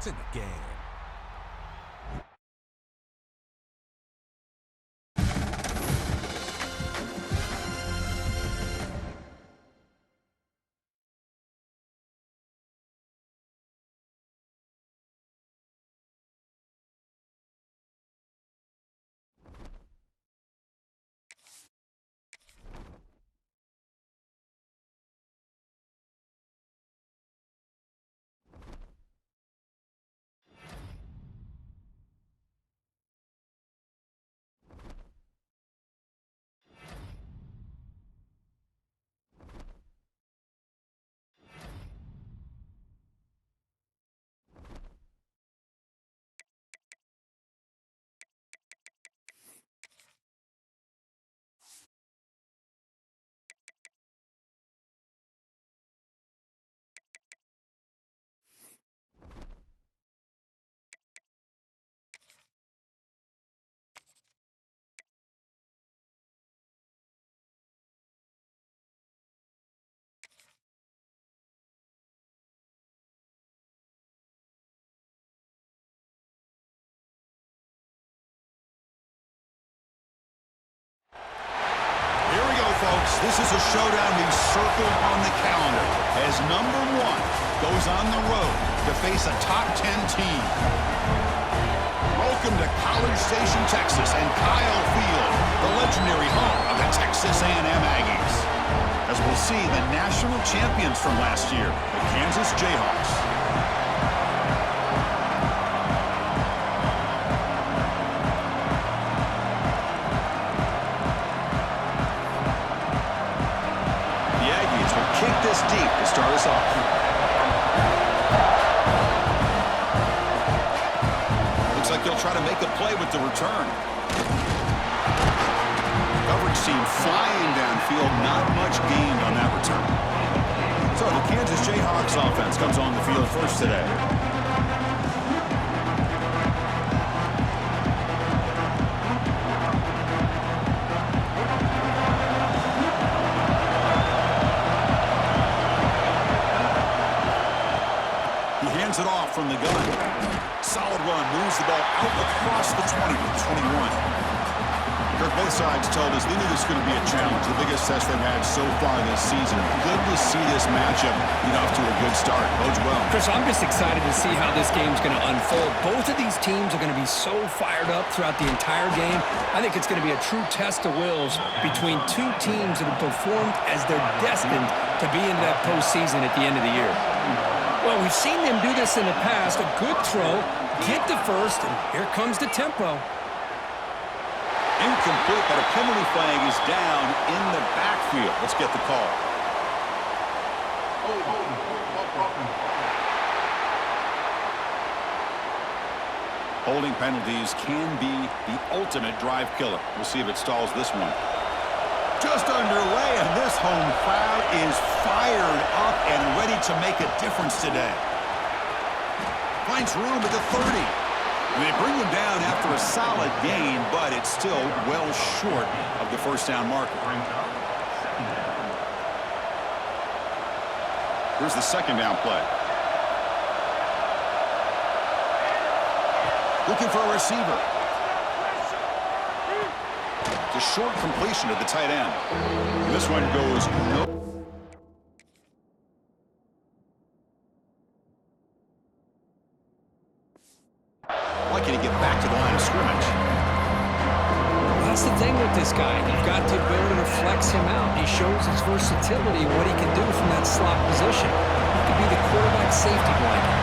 points in the game. Folks, this is a showdown we've circled on the calendar as number 1 goes on the road to face a top 10 team. Welcome to College Station, Texas, and Kyle Field, the legendary home of the Texas A&M Aggies. As we'll see the national champions from last year, the Kansas Jayhawks. This deep to start us off. Looks like they'll try to make a play with the return. Coverage team flying downfield, not much gained on that return. So the Kansas Jayhawks offense comes on the field first today. It off from the gun. Solid run, moves the ball out across the 20 to the 21. Kirk, both sides told us they knew this was going to be a challenge, the biggest test they've had so far this season. Good to see this matchup get off to a good start. Bodes well. Chris, I'm just excited to see how this game's going to unfold. Both of these teams are going to be so fired up throughout the entire game. I think it's going to be a true test of wills between two teams that have performed as they're destined to be into that postseason at the end of the year. Well, we've seen them do this in the past. A good throw, get to first, and here comes the tempo. Incomplete, but a penalty flag is down in the backfield. Let's get the call. Holding penalties can be the ultimate drive killer. We'll see if it stalls this one. Just underway, and this home crowd is fired up and ready to make a difference today. Finds room at the 30. They bring him down after a solid gain, but it's still well short of the first down marker. Here's the second down play. Looking for a receiver. A short completion to the tight end. This one goes no. Lucky to get back to the line of scrimmage. That's the thing with this guy. You've got the ability to flex him out. He shows his versatility, what he can do from that slot position. He could be the quarterback safety blanket.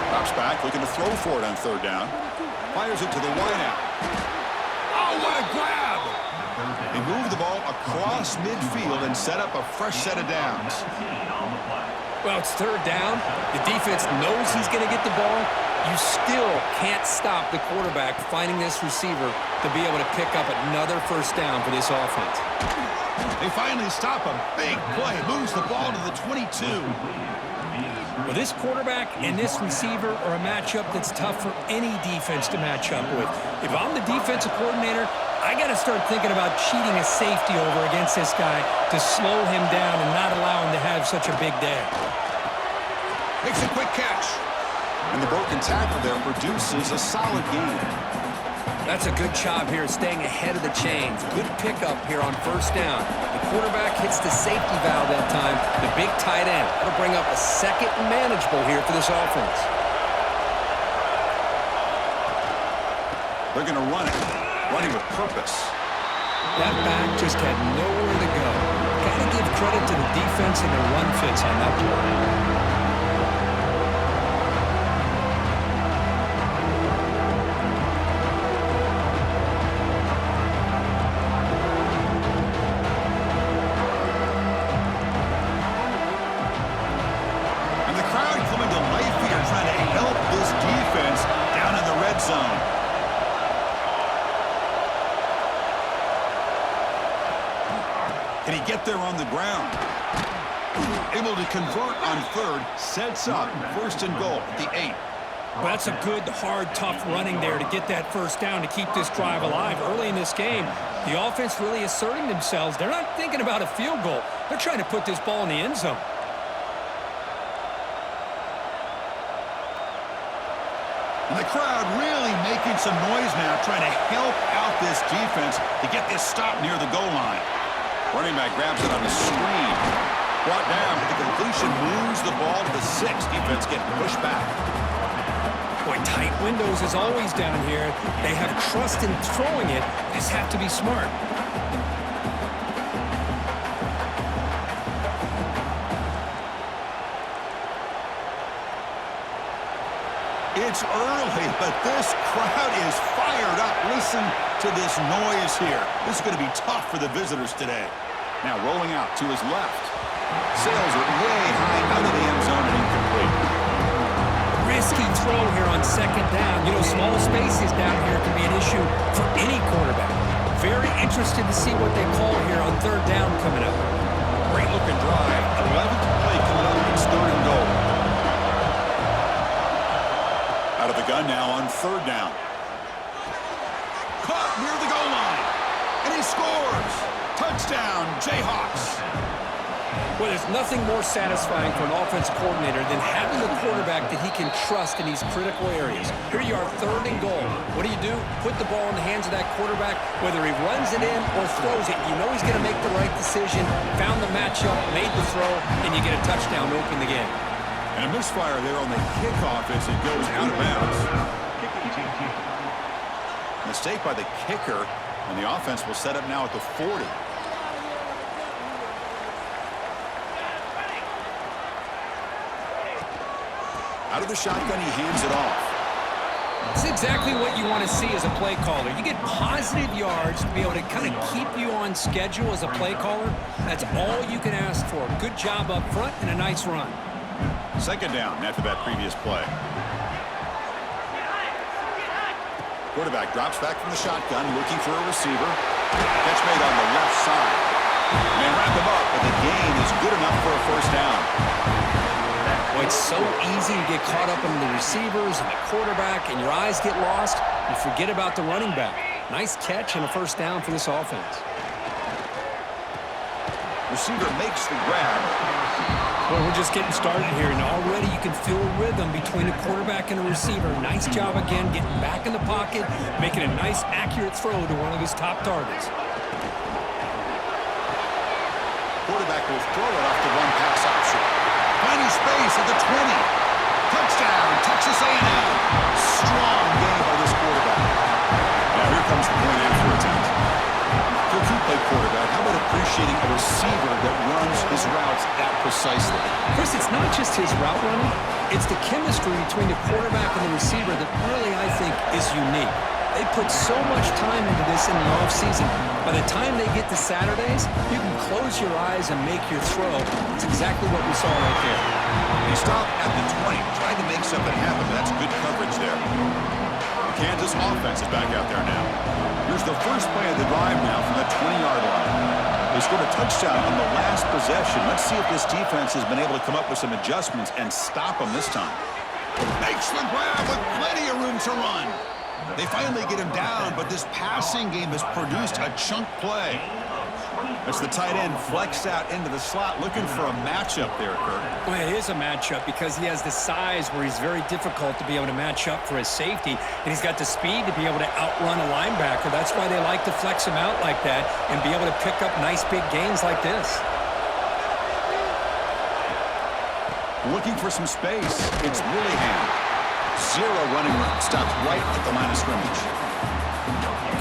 Drops back, looking to throw for it on third down. Fires it to the wideout. Oh, what a grab! They move the ball across midfield and set up a fresh set of downs. Well, it's third down. The defense knows he's going to get the ball. You still can't stop the quarterback finding this receiver to be able to pick up another first down for this offense. They finally stop a big play. Moves the ball to the 22. Well, this quarterback and this receiver are a matchup that's tough for any defense to match up with. If I'm the defensive coordinator, I got to start thinking about cheating a safety over against this guy to slow him down and not allow him to have such a big day. Makes a quick catch. And the broken tackle there produces a solid gain. That's a good job here staying ahead of the chains. Good pickup here on first down. The quarterback hits the safety valve that time. The big tight end. That'll bring up a second and manageable here for this offense. They're going to run it. Running with purpose. That back just had nowhere to go. Got to give credit to the defense and their run fits on that play. Can he get there on the ground? Able to convert on third, sets up first and goal at the 8. Well, that's a good, hard, tough running there to get that first down to keep this drive alive. Early in this game, the offense really asserting themselves. They're not thinking about a field goal. They're trying to put this ball in the end zone. And the crowd really making some noise now, trying to help out this defense to get this stop near the goal line. Running back grabs it on the screen. Brought down, but the completion moves the ball to the 6. Defense getting pushed back. Boy, tight windows as always down here. They have trust in throwing it. They just have to be smart. It's early, but this crowd is fired up. Listen to this noise here. This is going to be tough for the visitors today. Now rolling out to his left. Sails it way high out of the end zone and incomplete. Risky throw here on second down. You know, small spaces down here can be an issue for any quarterback. Very interested to see what they call here on third down coming up. Great looking drive. 11th play coming up. It's third and goal. Out of the gun now on third down. Caught near the goal line. And he scores. Touchdown, Jayhawks. Well, there's nothing more satisfying for an offensive coordinator than having a quarterback that he can trust in these critical areas. Here you are, third and goal. What do? Put the ball in the hands of that quarterback. Whether he runs it in or throws it, you know he's going to make the right decision. Found the matchup, made the throw, and you get a touchdown to open the game. And a misfire there on the kickoff as it goes out of bounds. Mistake by the kicker, and the offense will set up now at the 40. Out of the shotgun, he hands it off. It's exactly what you want to see as a play caller. You get positive yards to be able to kind of keep you on schedule as a play caller. That's all you can ask for. Good job up front and a nice run. Second down after that previous play. Quarterback drops back from the shotgun, looking for a receiver. Catch made on the left side. And they wrap him up, but the gain is good enough for a first down. Boy, it's so easy to get caught up in the receivers and the quarterback, and your eyes get lost. You forget about the running back. Nice catch and a first down for this offense. Receiver makes the grab. Well, we're just getting started here, and already you can feel a rhythm between a quarterback and a receiver. Nice job again getting back in the pocket, making a nice, accurate throw to one of his top targets. Quarterback will throw it off the one-pass option. Finding space at the 20. Touchdown, Texas A&M. Strong game by this quarterback. Now here comes the point after attempt. Could you play quarterback? How about appreciating a receiver that runs his routes that precisely? Chris, it's not just his route running. It's the chemistry between the quarterback and the receiver that really, I think, is unique. They put so much time into this in the offseason. By the time they get to Saturdays, you can close your eyes and make your throw. It's exactly what we saw right there. He stopped at the 20, tried to make something happen, but that's good coverage there. The Kansas offense is back out there now. Here's the first play of the drive now from the 20-yard line. They scored a touchdown on the last possession. Let's see if this defense has been able to come up with some adjustments and stop them this time. Makes the grab with plenty of room to run. They finally get him down, but this passing game has produced a chunk play. It's the tight end flexed out into the slot, looking for a matchup there, Kurt. Well, it is a matchup because he has the size where he's very difficult to be able to match up for his safety, and he's got the speed to be able to outrun a linebacker. That's why they like to flex him out like that and be able to pick up nice big gains like this. Looking for some space. It's Willingham. Zero running room. Stopped right at the line of scrimmage.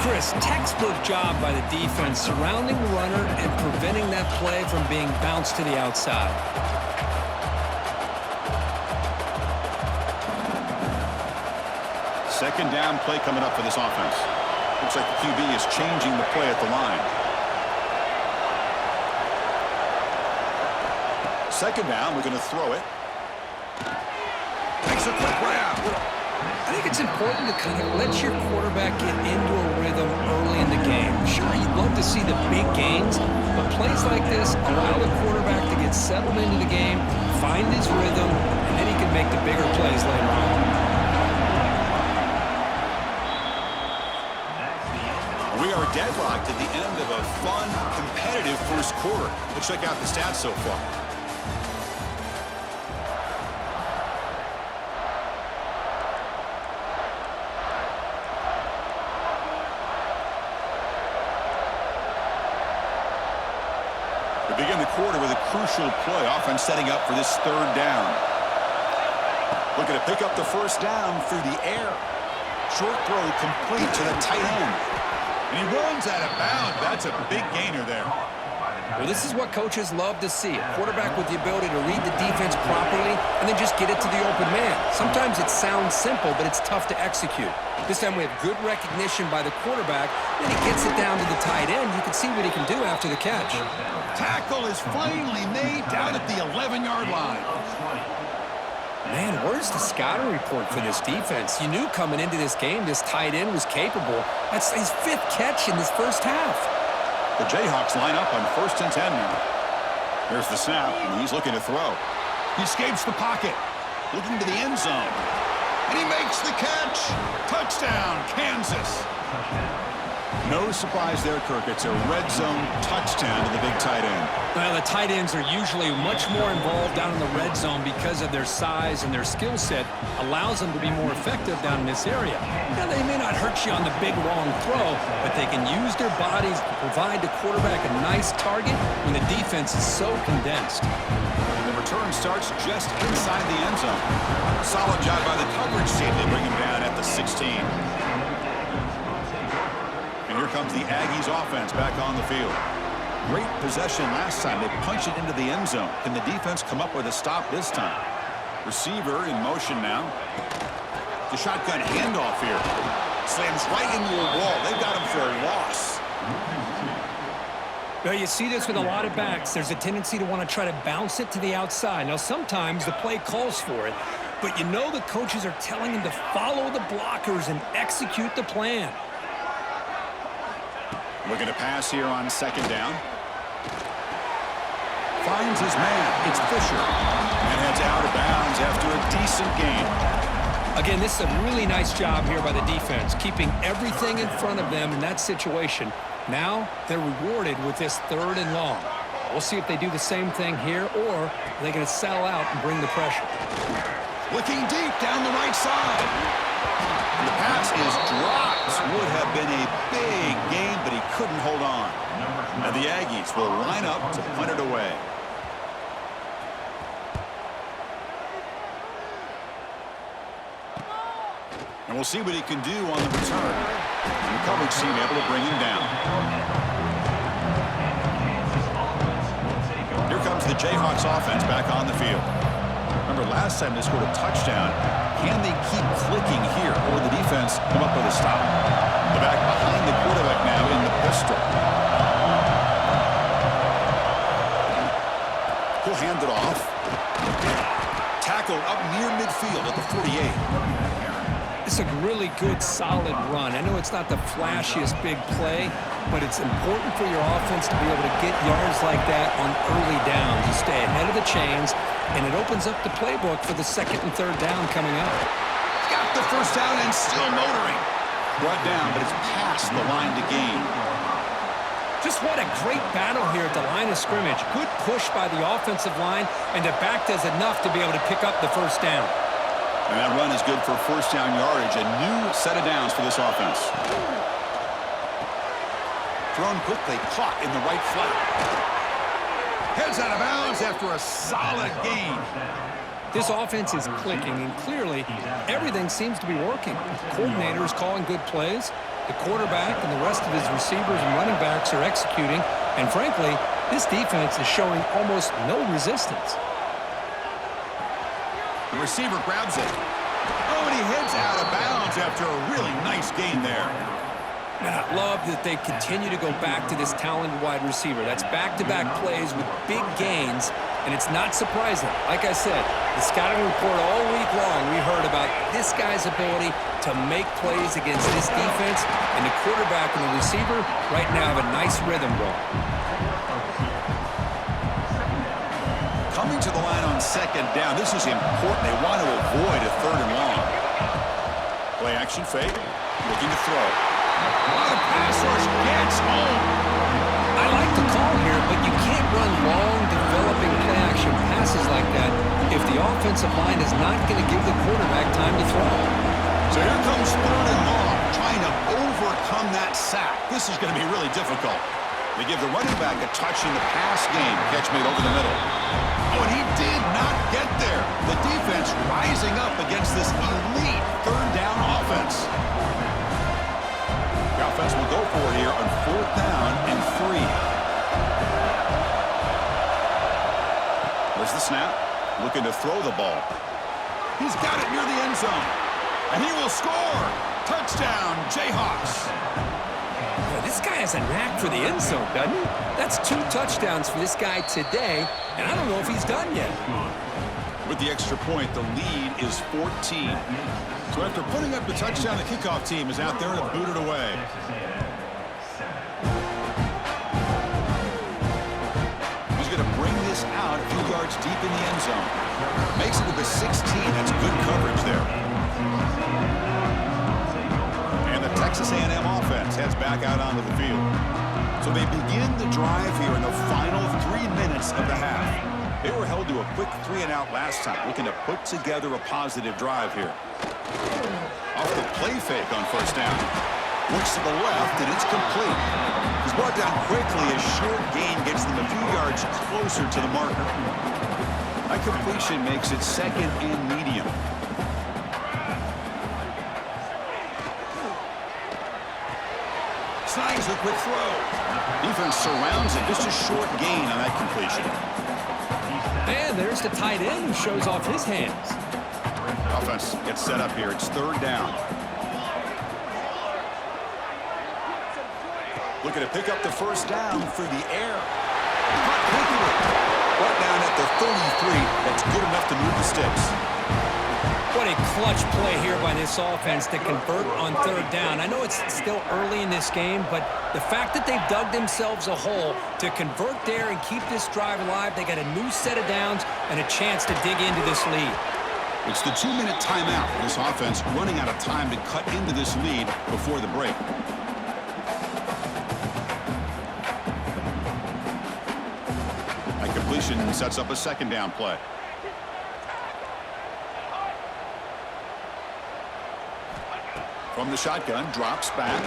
Chris, textbook job by the defense surrounding the runner and preventing that play from being bounced to the outside. Second down play coming up for this offense. Looks like the QB is changing the play at the line. Second down, we're going to throw it. Makes a quick grab. I think it's important to kind of let your quarterback get into a rhythm early in the game. Sure, you'd love to see the big gains, but plays like this allow the quarterback to get settled into the game, find his rhythm, and then he can make the bigger plays later on. We are deadlocked at the end of a fun, competitive first quarter. Let's check out the stats so far. We begin the quarter with a crucial play. Offense setting up for this third down. Looking to pick up the first down through the air. Short throw complete to the tight end. And he runs out of bounds. That's a big gainer there. Well, this is what coaches love to see. A quarterback with the ability to read the defense properly and then just get it to the open man. Sometimes it sounds simple, but it's tough to execute. This time we have good recognition by the quarterback. Then he gets it down to the tight end. You can see what he can do after the catch. Tackle is finally made down at the 11-yard line. Man, where's the scouting report for this defense? You knew coming into this game this tight end was capable. That's his 5th catch in this first half. The Jayhawks line up on 1st and 10 now. There's the snap, and he's looking to throw. He escapes the pocket, looking to the end zone. And he makes the catch. Touchdown, Kansas. No surprise there, Kirk. It's a red zone touchdown to the big tight end. Well, the tight ends are usually much more involved down in the red zone because of their size and their skill set allows them to be more effective down in this area. Now, they may not hurt you on the big, long throw, but they can use their bodies to provide the quarterback a nice target when the defense is so condensed. And the return starts just inside the end zone. Solid job by the coverage team. They bring him down at the 16. And here comes the Aggies offense back on the field. Great possession last time. They punch it into the end zone. Can the defense come up with a stop this time? Receiver in motion now. The shotgun handoff here. Slams right into a wall. They've got him for a loss. Well, you see this with a lot of backs. There's a tendency to want to try to bounce it to the outside. Now, sometimes the play calls for it, but you know the coaches are telling him to follow the blockers and execute the plan. Looking to pass here on second down. Finds his man. It's Fisher. And heads out of bounds after a decent gain. Again, this is a really nice job here by the defense, keeping everything in front of them in that situation. Now they're rewarded with this 3rd and long. We'll see if they do the same thing here, or are they going to settle out and bring the pressure. Looking deep down the right side. And the pass is dropped. Would have been a big gain, but he couldn't hold on. And the Aggies will line up to punt it away. And we'll see what he can do on the return. And the coverage team able to bring him down. Here comes the Jayhawks offense back on the field. Remember, last time they scored a touchdown. Can they keep clicking here, or will the defense come up with a stop? The back behind the quarterback now in the pistol. He'll hand it off. Tackled up near midfield at the 48. It's a really good, solid run. I know it's not the flashiest big play, but it's important for your offense to be able to get yards like that on early downs. You stay ahead of the chains, and it opens up the playbook for the 2nd and 3rd down coming up. Got the first down and still motoring. Brought down, but it's past the line to gain. Just what a great battle here at the line of scrimmage. Good push by the offensive line, and the back does enough to be able to pick up the first down. And that run is good for first down yardage. A new set of downs for this offense. Thrown quickly, caught in the right flat. Heads out of bounds after a solid gain. This offense is clicking, and clearly everything seems to be working. The coordinator is calling good plays. The quarterback and the rest of his receivers and running backs are executing. And frankly, this defense is showing almost no resistance. The receiver grabs it. Oh, and he heads out of bounds after a really nice gain there. And I love that they continue to go back to this talented wide receiver. That's back-to-back plays with big gains, and it's not surprising. Like I said, the scouting report all week long, we heard about this guy's ability to make plays against this defense, and the quarterback and the receiver right now have a nice rhythm going. Coming to the line on second down, this is important. They want to avoid a third and long. Play action fake, looking to throw. Oh, the pass rush gets home. I like the call here, but you can't run long, developing play-action passes like that if the offensive line is not going to give the quarterback time to throw. So here comes third and long, trying to overcome that sack. This is going to be really difficult. They give the running back a touch in the pass game. Catch made over the middle. Oh, and he did not get there. The defense rising up against this elite third down offense. The offense will go for it here on fourth down and 3. There's the snap. Looking to throw the ball. He's got it near the end zone. And he will score. Touchdown, Jayhawks. Boy, this guy has a knack for the end zone, doesn't he? That's 2 touchdowns for this guy today, and I don't know if he's done yet. With the extra point, the lead is 14. So after putting up the touchdown, the kickoff team is out there to boot it away. He's going to bring this out a few yards deep in the end zone. Makes it to the 16. That's good coverage there. And the Texas A&M offense heads back out onto the field. So they begin the drive here in the final 3 minutes of the half. They were held to a quick 3-and-out last time, looking to put together a positive drive here. Off the play fake on first down. Looks to the left, and it's complete. He's brought down quickly. A short gain gets them a few yards closer to the marker. That completion makes it second and medium. Snags a quick throw. Defense surrounds it. Just a short gain on that completion. And there's the tight end who shows off his hands. Offense gets set up here. It's third down. Looking to pick up the first down through the air. Caught quickly. Brought down at the 33. That's good enough to move the sticks. What a clutch play here by this offense to convert on third down. I know it's still early in this game, but the fact that they've dug themselves a hole to convert there and keep this drive alive, they got a new set of downs and a chance to dig into this lead. It's the 2-minute timeout. This offense running out of time to cut into this lead before the break. That completion sets up a second down play. From the shotgun, drops back,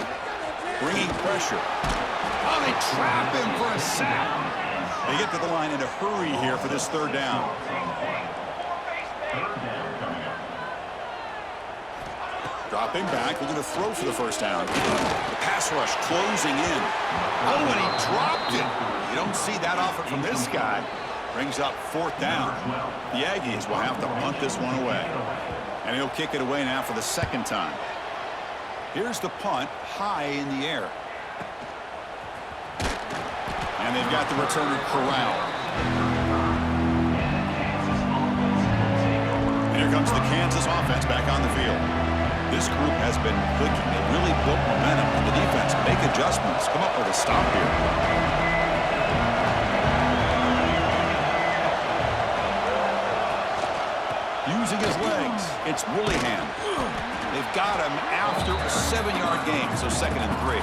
bringing pressure. Oh, they trap him for a sack. They get to the line in a hurry here for this third down. Dropping back, looking to throw for the first down. The pass rush closing in. Oh, and he dropped it. You don't see that often from this guy. Brings up fourth down. The Aggies will have to punt this one away. And he'll kick it away now for the second time. Here's the punt, high in the air. And they've got the returner corralled. And here comes the Kansas offense back on the field. This group has been clicking. They really built momentum. And the defense make adjustments. Come up with a stop here. Using his legs, it's Willingham. They've got him after a 7-yard gain, so second and 3.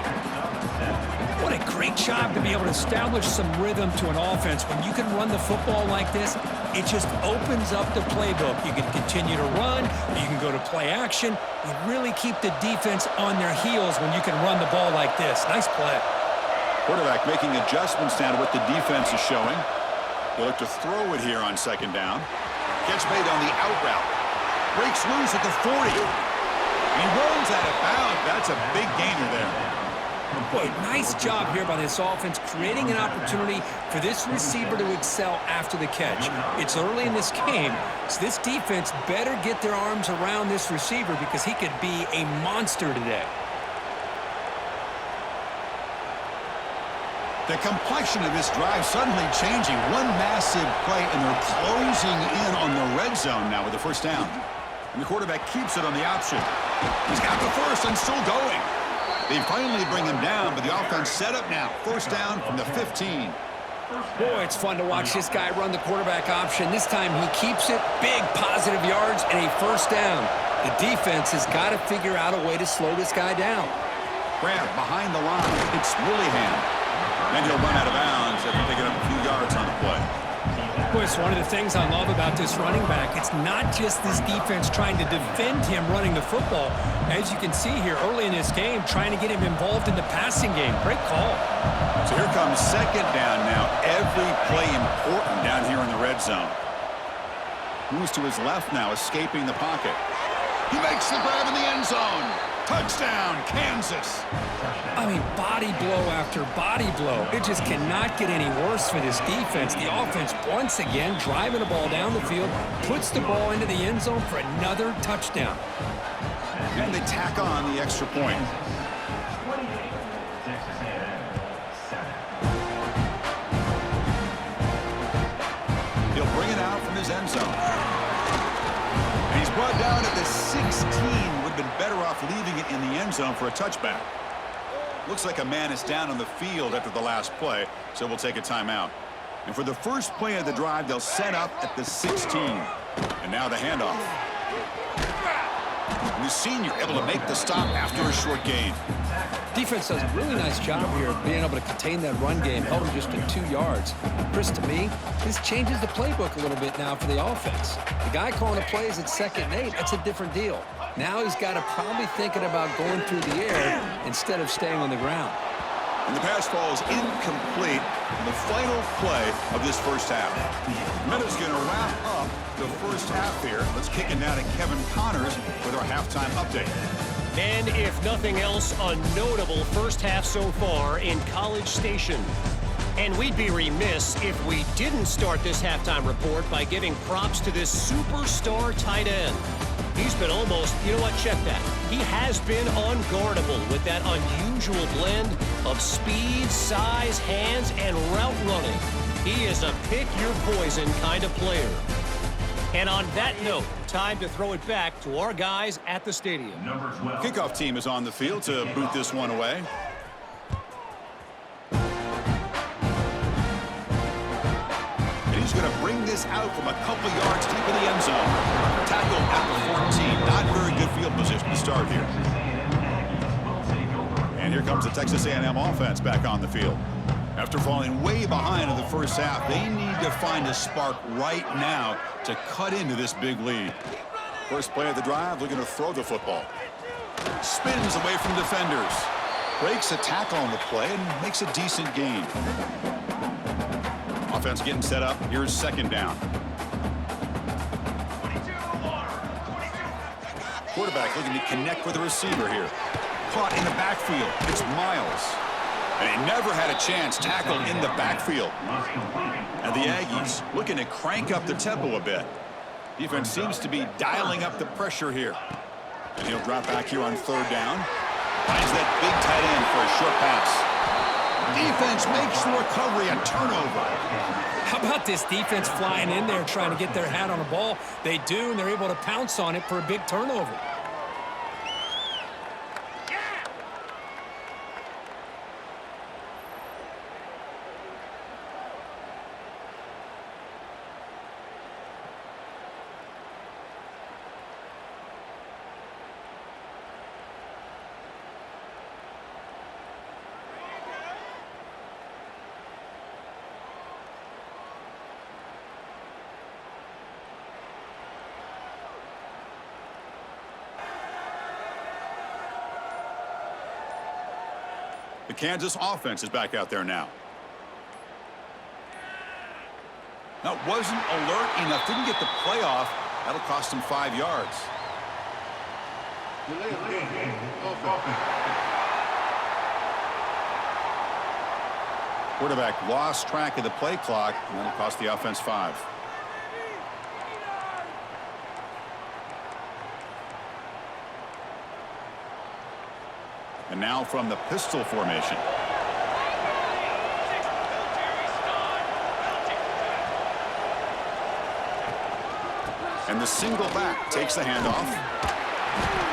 What What a great job to be able to establish some rhythm to an offense. When you can run the football like this, it just opens up the playbook. You can continue to run, you can go to play action. You really keep the defense on their heels when you can run the ball like this. Nice play. Quarterback making adjustments now to what the defense is showing. He'll look to throw it here on second down. Catch made on the out route. Breaks loose at the 40. He runs out of bounds. That's a big gainer there. Boy, nice job here by this offense, creating an opportunity for this receiver to excel after the catch. It's early in this game, so this defense better get their arms around this receiver because he could be a monster today. The complexion of this drive suddenly changing. One massive play, and they're closing in on the red zone now with the first down. And the quarterback keeps it on the option. He's got the first and still going. They finally bring him down, but the offense set up now. First down from the 15. Boy, it's fun to watch this guy run the quarterback option. This time he keeps it, big positive yards, and a first down. The defense has got to figure out a way to slow this guy down. Grab behind the line. It's Willingham. And he'll run out of bounds after picking up a few yards on the play. Boy, it's one of the things I love about this running back. It's not just this defense trying to defend him running the football. As you can see here early in this game, trying to get him involved in the passing game. Great call. So here comes second down now. Every play important down here in the red zone. Moves to his left now, escaping the pocket. He makes the grab in the end zone. Touchdown, Kansas. I mean, body blow after body blow. It just cannot get any worse for this defense. The offense, once again, driving the ball down the field, puts the ball into the end zone for another touchdown. And they tack on the extra point. He'll bring it out from his end zone. And he's brought down at the 16. Would have been better off leaving it in the end zone for a touchback. Looks like a man is down on the field after the last play, so we'll take a timeout. And for the first play of the drive, they'll set up at the 16. And now the handoff. And the senior able to make the stop after a short gain. Defense does a really nice job here of being able to contain that run game, held him just to 2 yards. Chris, to me, this changes the playbook a little bit now for the offense. The guy calling the plays at 2nd and 8, that's a different deal. Now he's got to probably thinking about going through the air instead of staying on the ground. And the pass falls incomplete in the final play of this first half. Meadows going to wrap up the first half here. Let's kick it now to Kevin Connors with our halftime update. And if nothing else, a notable first half so far in College Station. And we'd be remiss if we didn't start this halftime report by giving props to this superstar tight end. He's been almost, you know what, check that. He has been unguardable with that unusual blend of speed, size, hands, and route running. He is a pick-your-poison kind of player. And on that note, time to throw it back to our guys at the stadium. Kickoff team is on the field to boot this one away. And he's going to bring this out from a couple yards deep in the end zone. Tackle at the 14. Not very good field position to start here. And here comes the Texas A&M offense back on the field. After falling way behind in the first half, they need to find a spark right now to cut into this big lead. First play of the drive, looking to throw the football. Spins away from defenders. Breaks a tackle on the play and makes a decent gain. Offense getting set up. Here's second down. Quarterback looking to connect with the receiver here. Caught in the backfield. It's Miles. And he never had a chance tackled in the backfield. And the Aggies looking to crank up the tempo a bit. Defense seems to be dialing up the pressure here. And he'll drop back here on third down. Finds that big tight end for a short pass. Defense makes the recovery a turnover. How about this defense flying in there trying to get their hat on the ball? They do, and they're able to pounce on it for a big turnover. The Kansas offense is back out there now. Now, wasn't alert enough. Didn't get the play off. That'll cost him 5 yards. Quarterback lost track of the play clock, and that'll cost the offense 5. And now from the pistol formation. And the single back takes the handoff.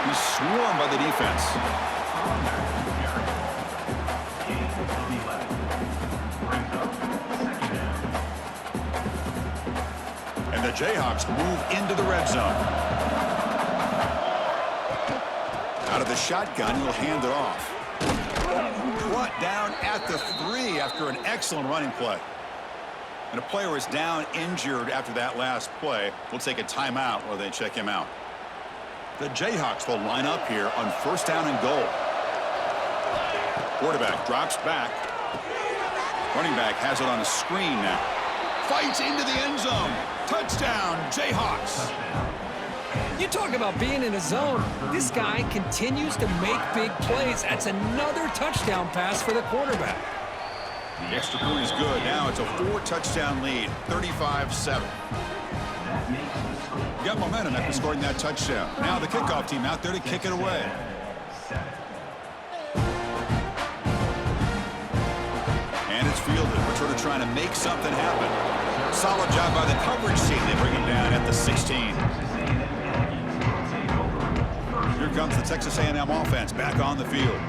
He's swarmed by the defense. And the Jayhawks move into the red zone. Out of the shotgun, he'll hand it off. Brought down at the 3 after an excellent running play. And a player is down injured after that last play. We'll take a timeout while they check him out. The Jayhawks will line up here on 1st down and goal. Quarterback drops back. Running back has it on a screen now. Fights into the end zone. Touchdown, Jayhawks. You talk about being in a zone. This guy continues to make big plays. That's another touchdown pass for the quarterback. The extra point is good. Now it's a 4-touchdown lead, 35-7. Got momentum after scoring that touchdown. Now the kickoff team out there to kick it away. And it's fielded. We're sort of trying to make something happen. Solid job by the coverage team. They bring him down at the 16. Here comes the Texas A&M offense back on the field.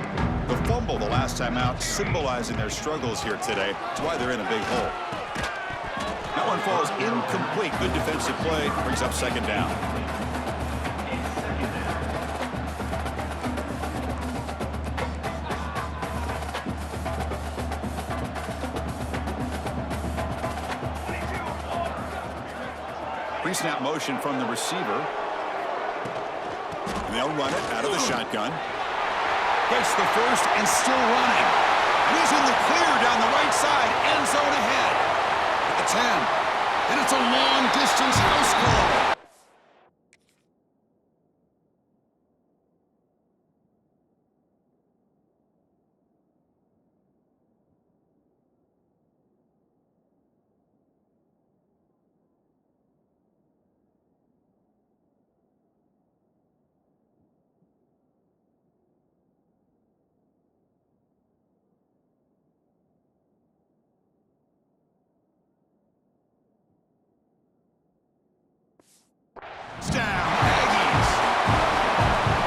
The fumble the last time out, symbolizing their struggles here today. That's why they're in a big hole. That one falls incomplete. Good defensive play. Brings up 2nd down. Pre-snap motion from the receiver. And they'll run it out of the shotgun. Gets the first and still running. And he's in the clear down the right side. End zone ahead. At the 10. And it's a long-distance house call. Down, Aggies.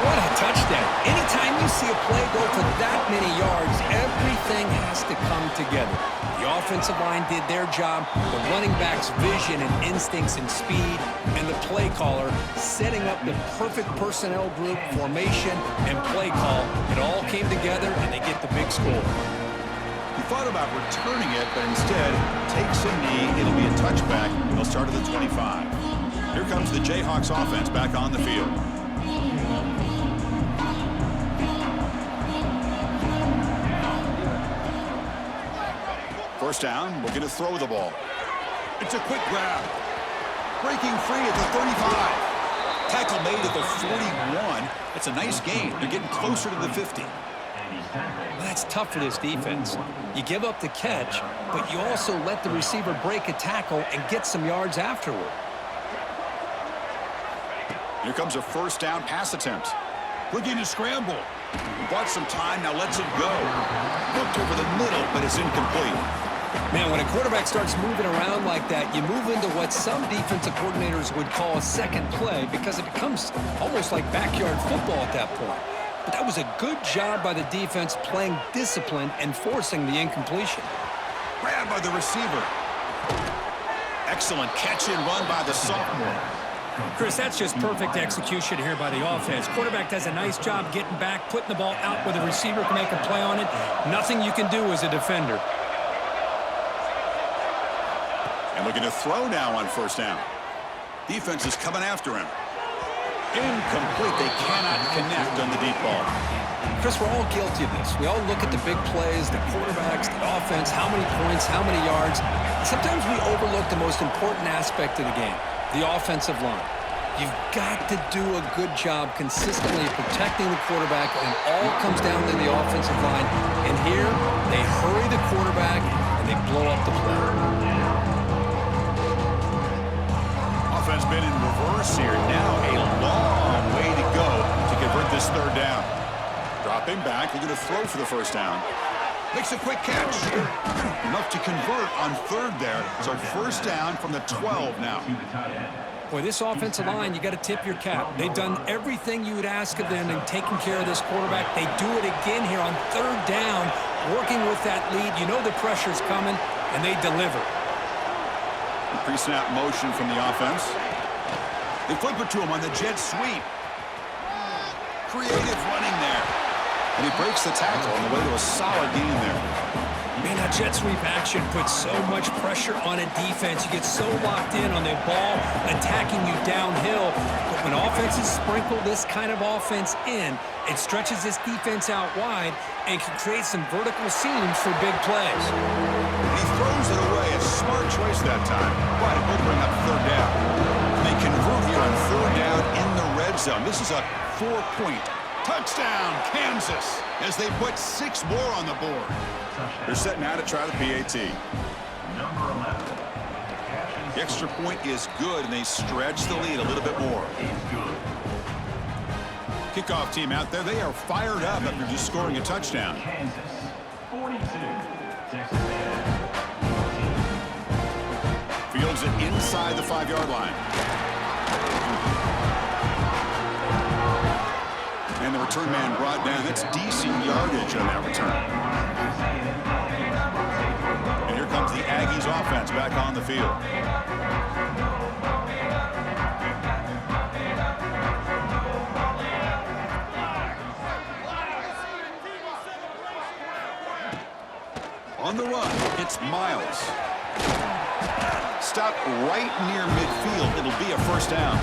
What a touchdown. Anytime you see a play go for that many yards, everything has to come together. The offensive line did their job, the running back's vision and instincts and speed, and the play caller setting up the perfect personnel group, formation, and play call. It all came together, and they get the big score. He thought about returning it, but instead takes a knee. It'll be a touchback. They'll start at the 25. Here comes the Jayhawks offense back on the field. First down, we're going to throw the ball. It's a quick grab. Breaking free at the 35. Tackle made at the 41. It's a nice gain. They're getting closer to the 50. Well, that's tough for this defense. You give up the catch, but you also let the receiver break a tackle and get some yards afterward. Here comes a 1st down pass attempt. Looking to scramble. Bought some time, now lets it go. Looked over the middle, but it's incomplete. Man, when a quarterback starts moving around like that, you move into what some defensive coordinators would call a second play because it becomes almost like backyard football at that point. But that was a good job by the defense playing discipline and forcing the incompletion. Grabbed by the receiver. Excellent catch and run by the sophomore. Chris, that's just perfect execution here by the offense. Quarterback does a nice job getting back, putting the ball out where the receiver can make a play on it. Nothing you can do as a defender. And looking to throw now on 1st down. Defense is coming after him. Incomplete. They cannot connect on the deep ball. Chris, we're all guilty of this. We all look at the big plays, the quarterbacks, the offense, how many points, how many yards. And sometimes we overlook the most important aspect of the game, the offensive line. You've got to do a good job consistently protecting the quarterback, and it all comes down to the offensive line. And here, they hurry the quarterback, and they blow up the play. Offense been in reverse here. Now a long way to go to convert this third down. Dropping back, they're going to throw for the first down. Makes a quick catch. Enough to convert on third there. So first down from the 12 now. Boy, this offensive line, you got to tip your cap. They've done everything you would ask of them in taking care of this quarterback. They do it again here on third down, working with that lead. You know the pressure's coming, and they deliver. Pre-snap motion from the offense. They flip it to him on the jet sweep. Creative running there. And he breaks the tackle on the way to a solid gain there. Man, that jet sweep action puts so much pressure on a defense. You get so locked in on the ball attacking you downhill. But when offenses sprinkle this kind of offense in, it stretches this defense out wide and can create some vertical seams for big plays. And he throws it away. A smart choice that time. But it will bring up third down. And they convert here on third down in the red zone. This is a 4-point touchdown, Kansas, as they put 6 more on the board. They're setting out to try the PAT. The extra point is good, and they stretch the lead a little bit more. Kickoff team out there, they are fired up after just scoring a touchdown. Fields it inside the 5-yard line. And the return man brought down. That's decent yardage on that return. And here comes the Aggies offense back on the field. On the run, it's Miles. Stop right near midfield. It'll be a first down.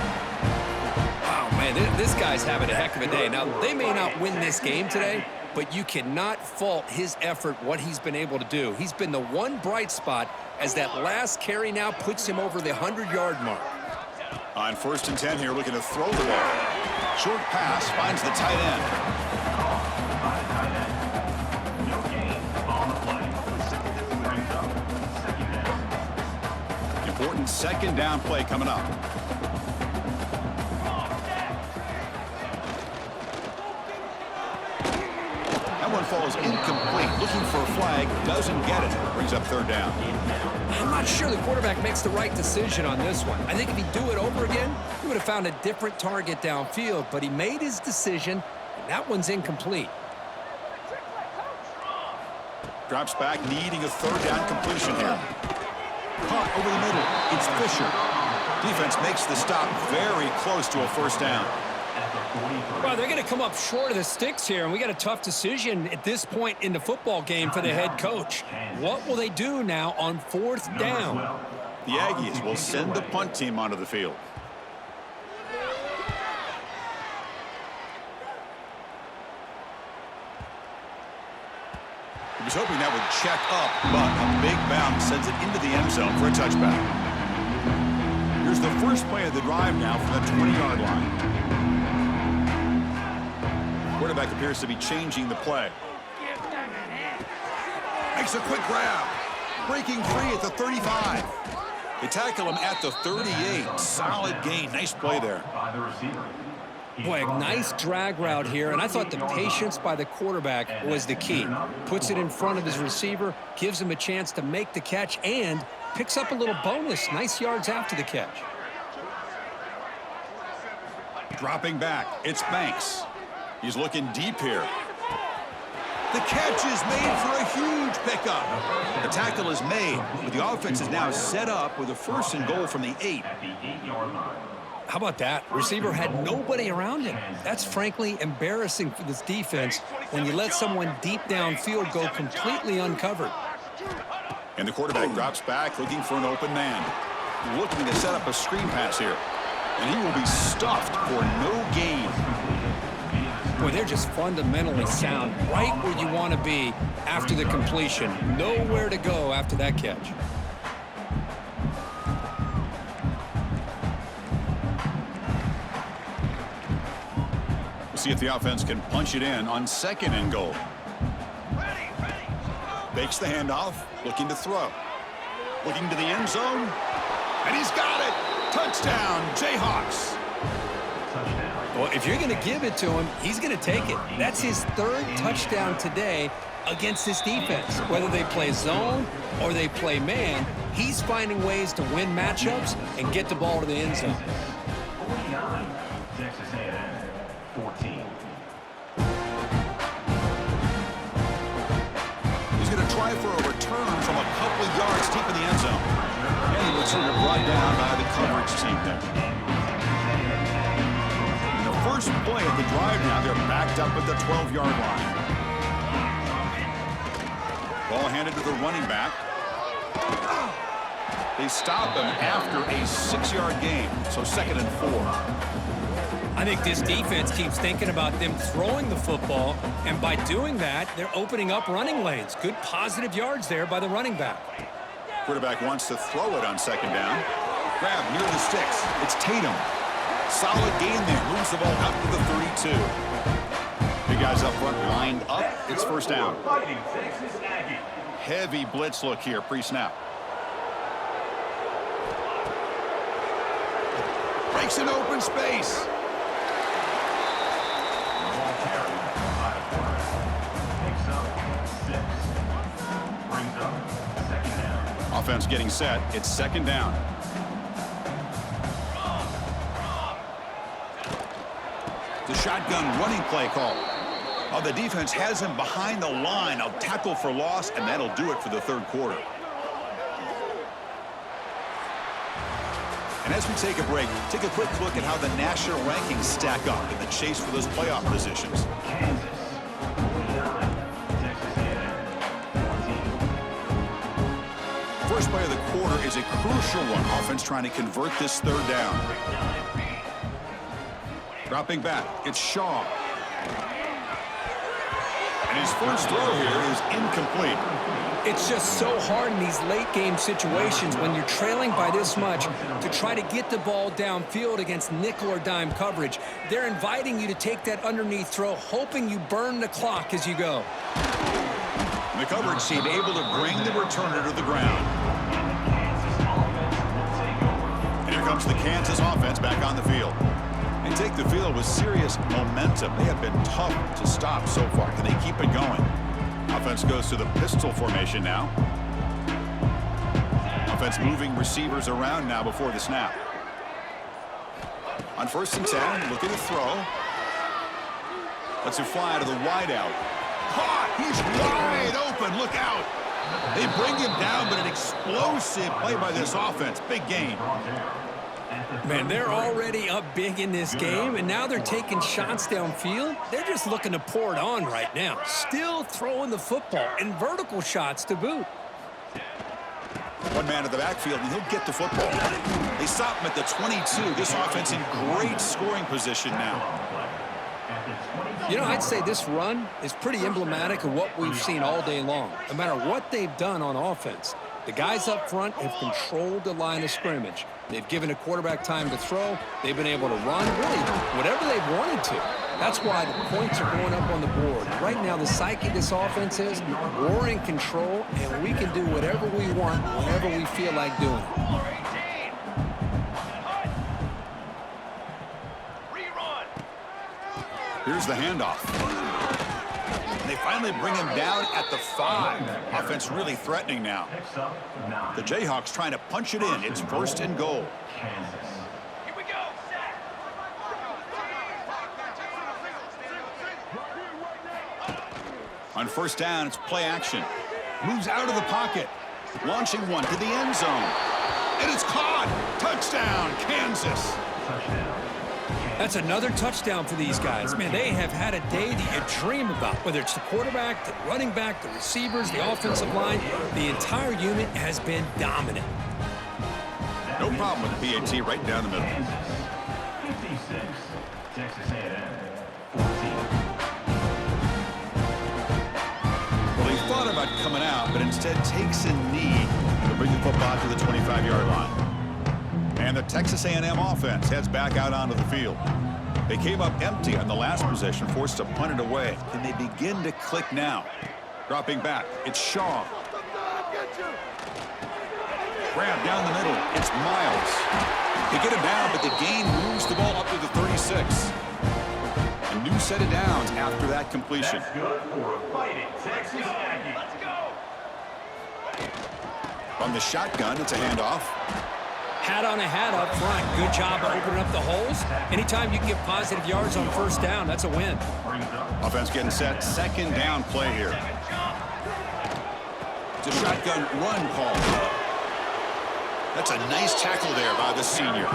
Man, this guy's having a heck of a day. Now, they may not win this game today, but you cannot fault his effort, what he's been able to do. He's been the one bright spot as that last carry now puts him over the 100-yard mark. On 1st and 10 here, looking to throw the ball. Short pass finds the tight end. Important second down play coming up. One falls incomplete. Looking for a flag. Doesn't get it. Brings up third down. I'm not sure the quarterback makes the right decision on this one. I think if he'd do it over again, he would have found a different target downfield. But he made his decision, and that one's incomplete. Drops back, needing a third down completion here. Caught over the middle. It's Fisher. Defense makes the stop very close to a first down. Well, they're going to come up short of the sticks here, and we got a tough decision at this point in the football game for the head coach. What will they do now on 4th down? The Aggies will send the punt team onto the field. He was hoping that would check up, but a big bounce sends it into the end zone for a touchback. Here's the first play of the drive now from the 20-yard line. Quarterback appears to be changing the play. Makes a quick grab. Breaking free at the 35. They tackle him at the 38. Solid gain. Nice play there. Boy, a nice drag route here, and I thought the patience by the quarterback was the key. Puts it in front of his receiver, gives him a chance to make the catch, and picks up a little bonus. Nice yards after the catch. Dropping back. It's Banks. He's looking deep here. The catch is made for a huge pickup. The tackle is made, but the offense is now set up with a 1st and goal from the 8. How about that? Receiver had nobody around him. That's frankly embarrassing for this defense when you let someone deep downfield go completely uncovered. And the quarterback drops back looking for an open man. Looking to set up a screen pass here. And he will be stuffed for no gain. Boy, they're just fundamentally sound, right where you want to be after the completion. Nowhere to go after that catch. We'll see if the offense can punch it in on 2nd and goal. Fakes the handoff, looking to throw. Looking to the end zone, and he's got it. Touchdown, Jayhawks. Well, if you're going to give it to him, he's going to take it. That's his 3rd touchdown today against this defense. Whether they play zone or they play man, he's finding ways to win matchups and get the ball to the end zone. 49, Texas A&M, 14. He's going to try for a return from a couple of yards deep in the end zone. And he looks sort of brought down by the coverage team there. In the first play of the drive now, they're backed up at the 12-yard line. Ball handed to the running back. They stop him after a 6-yard gain, so 2nd and 4. I think this defense keeps thinking about them throwing the football, and by doing that, they're opening up running lanes. Good positive yards there by the running back. Quarterback wants to throw it on 2nd down. Grab near the sticks. It's Tatum. Solid gain there. Moves the ball up to the 32. Big guys up front lined up. It's 1st down. Heavy blitz look here pre-snap. Breaks an open space. Offense getting set. It's 2nd down. The shotgun running play call. Oh, the defense has him behind the line. A tackle for loss, and that'll do it for the 3rd quarter. And as we take a break, take a quick look at how the national rankings stack up in the chase for those playoff positions. First play of the quarter is a crucial one. Offense trying to convert this 3rd down. Dropping back, it's Shaw. And his first throw here is incomplete. It's just so hard in these late game situations when you're trailing by this much to try to get the ball downfield against nickel or dime coverage. They're inviting you to take that underneath throw, hoping you burn the clock as you go. The coverage team able to bring the returner to the ground. And here comes the Kansas offense back on the field. They take the field with serious momentum. They have been tough to stop so far. Can they keep it going? Offense goes to the pistol formation now. Offense moving receivers around now before the snap. On 1st and 10, looking to throw. Lets it fly to the wideout. Caught! He's wide open. Look out! They bring him down, but an explosive play by this offense. Big gain. Man, they're already up big in this game, and now they're taking shots downfield. They're just looking to pour it on right now. Still throwing the football, and vertical shots to boot. One man in the backfield, and he'll get the football. They stop him at the 22. This offense in great scoring position now. You know, I'd say this run is pretty emblematic of what we've seen all day long. No matter what they've done on offense, the guys up front have controlled the line of scrimmage. They've given a quarterback time to throw. They've been able to run, really, whatever they've wanted to. That's why the points are going up on the board. Right now, the psyche of this offense is we're in control, and we can do whatever we want whenever we feel like doing it. Here's the handoff. They finally bring him down at the 5. Offense really threatening now. The Jayhawks trying to punch it in. It's 1st and goal. Here we go. On 1st down, it's play action. Moves out of the pocket. Launching one to the end zone. And it's caught. Touchdown, Kansas. That's another touchdown for these guys. Man, they have had a day that you dream about, whether it's the quarterback, the running back, the receivers, the offensive line. The entire unit has been dominant. No problem with the PAT right down the middle. Texas A&M 14. Well, he thought about coming out, but instead takes a knee to bring the football to the 25-yard line. And the Texas A&M offense heads back out onto the field. They came up empty on the last possession, forced to punt it away. Can they begin to click now? Dropping back, it's Shaw. Grab down the middle, it's Miles. They get him down, but the gain moves the ball up to the 36. A new set of downs after that completion. That's good for a fighting Texas Aggie. Let's go. From the shotgun, it's a handoff. Hat on a hat up front. Good job opening up the holes. Anytime you can get positive yards on first down, that's a win. Offense getting set. Second down play here. It's a shotgun run call. That's a nice tackle there by the senior.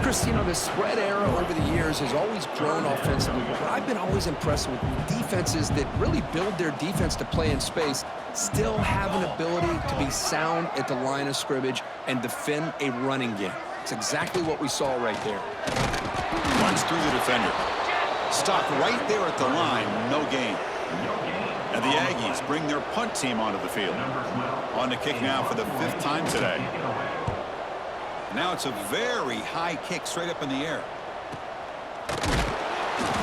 Chris, you know, the spread era over the years has always grown offensively, but what I've been always impressed with defenses that really build their defense to play in space still have an ability to be sound at the line of scrimmage and defend a running game. It's exactly what we saw right there. Runs through the defender. Stopped right there at the line, no gain. And the Aggies bring their punt team onto the field. On to kick now for the 5th time today. Now it's a very high kick straight up in the air.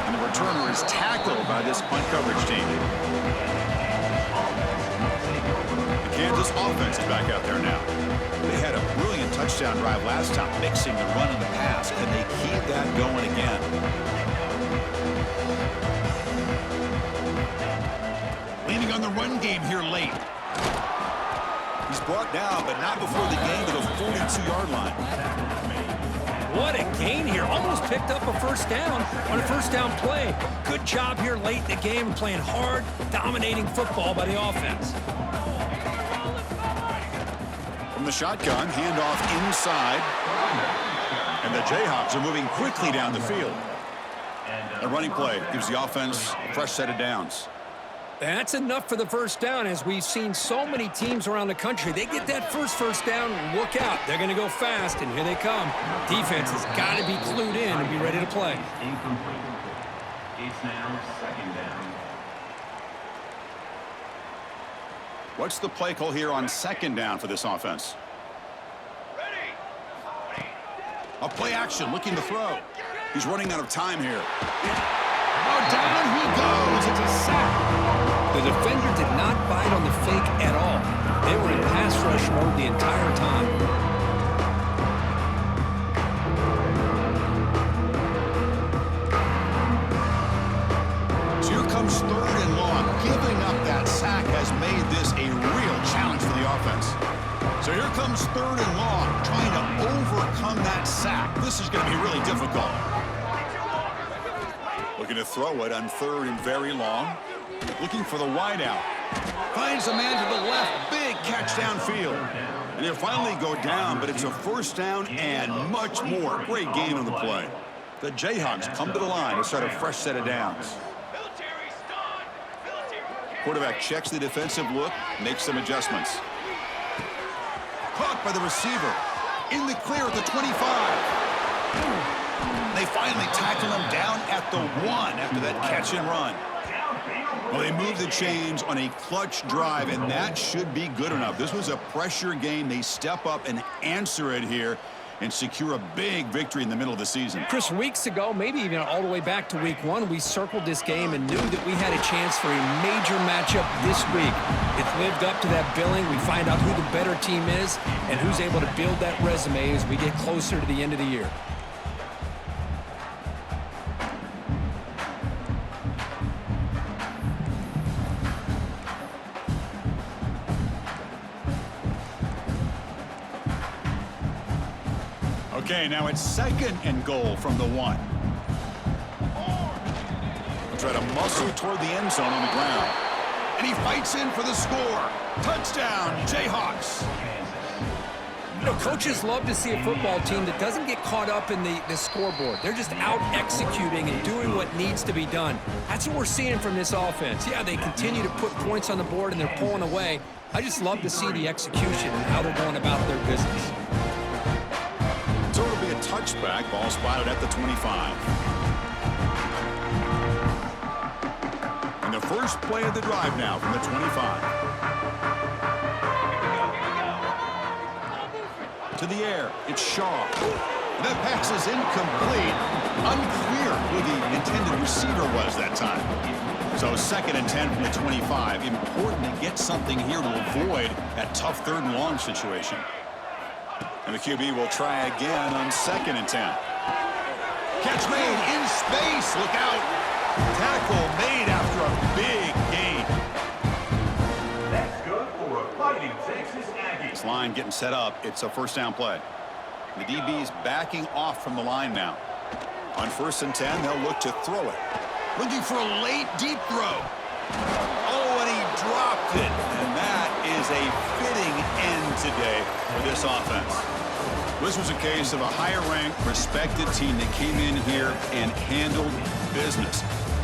And the returner is tackled by this punt coverage team. The Kansas offense is back out there now. They had a brilliant touchdown drive last time, mixing the run and the pass. Can they keep that going again? Leaning on the run game here late. He's brought down, but not before the gain to the 42-yard line. What a gain here. Almost picked up a first down on a first down play. Good job here late in the game, playing hard, dominating football by the offense. From the shotgun, handoff inside. And the Jayhawks are moving quickly down the field. A running play gives the offense a fresh set of downs. That's enough for the first down, as we've seen so many teams around the country. They get that first down, look out. They're going to go fast, and here they come. Defense has got to be clued in and be ready to play. Incomplete. It's now 2nd down. What's the play call here on 2nd down for this offense? A play action, looking to throw. He's running out of time here. Oh, down he goes. It's a sack. The defender did not bite on the fake at all. They were in pass rush mode the entire time. So here comes 3rd and long. Giving up that sack has made this a real challenge for the offense. So here comes 3rd and long, trying to overcome that sack. This is going to be really difficult. Looking to throw it on 3rd and very long. Looking for the wideout. Finds a man to the left. Big catch downfield. And he'll finally go down, but it's a first down and much more. Great gain on the play. The Jayhawks come to the line to start a fresh set of downs. Quarterback checks the defensive look, makes some adjustments. Caught by the receiver. In the clear at the 25. They finally tackle him down at the 1 after that catch and run. Well, they move the chains on a clutch drive, and that should be good enough. This was a pressure game. They step up and answer it here and secure a big victory in the middle of the season. Chris, weeks ago, maybe even all the way back to week 1, we circled this game and knew that we had a chance for a major matchup this week. It lived up to that billing. We find out who the better team is and who's able to build that resume as we get closer to the end of the year. Okay, now it's 2nd and goal from the 1. He'll try to muscle toward the end zone on the ground. And he fights in for the score. Touchdown, Jayhawks. You know, coaches love to see a football team that doesn't get caught up in the scoreboard. They're just out executing and doing what needs to be done. That's what we're seeing from this offense. Yeah, they continue to put points on the board and they're pulling away. I just love to see the execution and how they're going about their business. So it'll be a touchback. Ball spotted at the 25. And the first play of the drive now from the 25. To the air, it's Shaw. That pass is incomplete. Unclear who the intended receiver was that time. So 2nd and 10 from the 25. Important to get something here to avoid that tough 3rd and long situation. And the QB will try again on 2nd and 10. Catch made in space. Look out. Tackle made after a big gain. That's good for a Fighting Texas Aggie. This line getting set up. It's a 1st down play. The DB's backing off from the line now. On 1st and 10, they'll look to throw it. Looking for a late deep throw. Oh, and he dropped it. And that is a fitting end today for this offense. This was a case of a higher-ranked, respected team that came in here and handled business.